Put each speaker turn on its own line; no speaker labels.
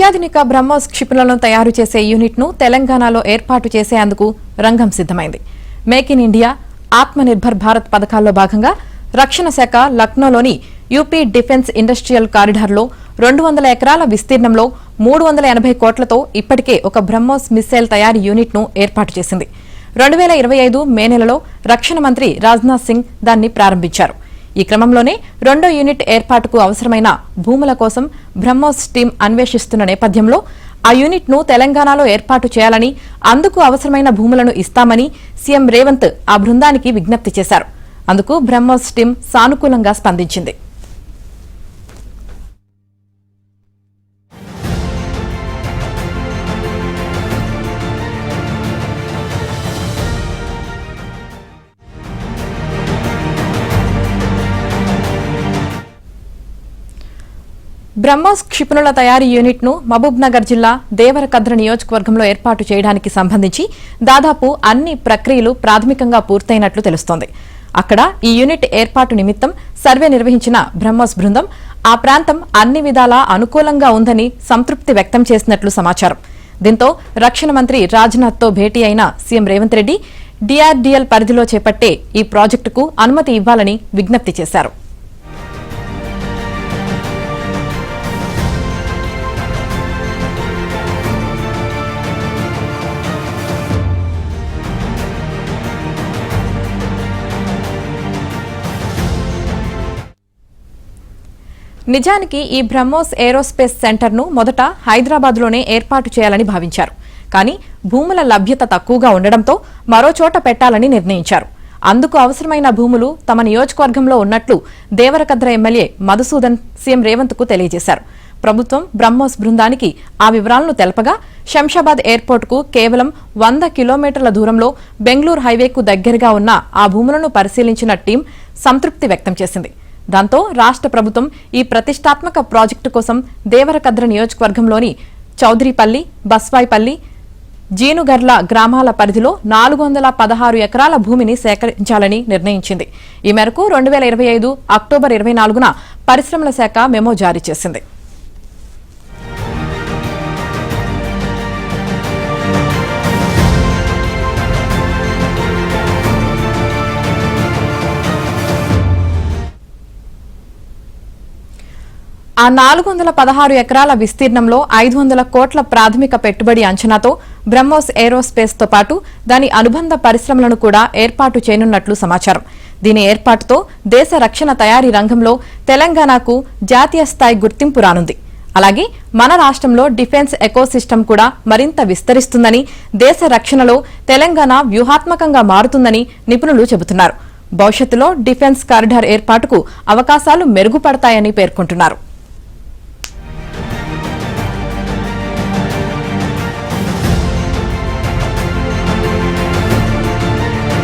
అత్యాధునిక బ్రహ్మోస్ క్షిపణులను తయారు చేసే యూనిట్ ను తెలంగాణలో ఏర్పాటు చేసేందుకు రంగం సిద్ధమైంది. Make in India, Atmanirbhar Bharat పథకాల్లో భాగంగా రక్షణ శాఖ లక్నోలోని యూపీ డిఫెన్స్ ఇండస్ట్రియల్ కారిడార్లో 200 ఎకరాల విస్తీర్ణంలో 380 కోట్లతో ఇప్పటికే ఒక బ్రహ్మోస్ మిస్సైల్ తయారీ యూనిట్ ను ఏర్పాటు చేసింది. 2025 మే నెలలో రక్షణ మంత్రి రాజ్నాథ్ సింగ్ దాన్ని ప్రారంభించారు. ఈ క్రమంలోనే రెండో యూనిట్ ఏర్పాటుకు అవసరమైన భూముల కోసం బ్రహ్మోస్ టీం అన్వేషిస్తున్న నేపథ్యంలో ఆ యూనిట్ ను తెలంగాణలో ఏర్పాటు చేయాలని, అందుకు అవసరమైన భూములను ఇస్తామని సీఎం రేవంత్ ఆ బృందానికి విజ్ఞప్తి చేశారు. అందుకు బ్రహ్మోస్ టీం సానుకూలంగా స్పందించింది. బ్రహ్మోస్ క్షిపణుల తయారీ యూనిట్ ను మహబూబ్నగర్ జిల్లా దేవరకద్ర నియోజకవర్గంలో ఏర్పాటు చేయడానికి సంబంధించి దాదాపు అన్ని ప్రక్రియలు ప్రాథమికంగా పూర్తయినట్లు తెలుస్తోంది. అక్కడ ఈ యూనిట్ ఏర్పాటు నిమిత్తం సర్వే నిర్వహించిన బ్రహ్మోస్ బృందం ఆ ప్రాంతం అన్ని విధాలా అనుకూలంగా ఉందని సంతృప్తి వ్యక్తం చేసినట్లు సమాచారం. దీంతో రక్షణ మంత్రి రాజ్నాథ్ తో భేటీ అయిన సీఎం రేవంత్ రెడ్డి డీఆర్డీఎల్ పరిధిలో చేపట్టే ఈ ప్రాజెక్టుకు అనుమతి ఇవ్వాలని విజ్ఞప్తి చేశారు. నిజానికి ఈ బ్రహ్మోస్ ఏరోస్పేస్ సెంటర్ ను మొదట హైదరాబాద్లోనే ఏర్పాటు చేయాలని భావించారు. కానీ భూముల లభ్యత తక్కువగా ఉండడంతో మరో చోట పెట్టాలని నిర్ణయించారు. అందుకు అవసరమైన భూములు తమ నియోజకవర్గంలో ఉన్నట్లు దేవరకద్ర ఎమ్మెల్యే మధుసూదన్ సీఎం రేవంత్ కు తెలియజేశారు. ప్రభుత్వం బ్రహ్మోస్ బృందానికి ఆ వివరాలను తెలపగా శంషాబాద్ ఎయిర్పోర్ట్ కు కేవలం 100 కిలోమీటర్ల దూరంలో బెంగళూరు హైవేకు దగ్గరగా ఉన్న ఆ భూములను పరిశీలించిన టీం సంతృప్తి వ్యక్తం చేసింది. దాంతో రాష్ట్ర ప్రభుత్వం ఈ ప్రతిష్టాత్మక ప్రాజెక్టు కోసం దేవరకద్ర నియోజకవర్గంలోని చౌదరిపల్లి, బస్వాయిపల్లి, జీనుగర్ల గ్రామాల పరిధిలో 416 ఎకరాల భూమిని సేకరించాలని నిర్ణయించింది. ఈ మేరకు 2025 అక్టోబర్ 24న పరిశ్రమల శాఖ మెమో జారీ చేసింది. ఆ 416 ఎకరాల విస్తీర్ణంలో 500 కోట్ల ప్రాథమిక పెట్టుబడి అంచనాతో బ్రహ్మోస్ ఏరోస్పేస్ తో పాటు దాని అనుబంధ పరిశ్రమలను కూడా ఏర్పాటు చేయనున్నట్లు సమాచారం. దీని ఏర్పాటుతో దేశ రక్షణ తయారీ రంగంలో తెలంగాణకు జాతీయ స్థాయి గుర్తింపు రానుంది. అలాగే మన రాష్ట్రంలో డిఫెన్స్ ఎకోసిస్టమ్ కూడా మరింత విస్తరిస్తుందని, దేశ రక్షణలో తెలంగాణ వ్యూహాత్మకంగా మారుతుందని నిపుణులు చెబుతున్నారు. భవిష్యత్తులో డిఫెన్స్ కారిడార్ ఏర్పాటుకు అవకాశాలు మెరుగుపడతాయని పేర్కొంటున్నారు.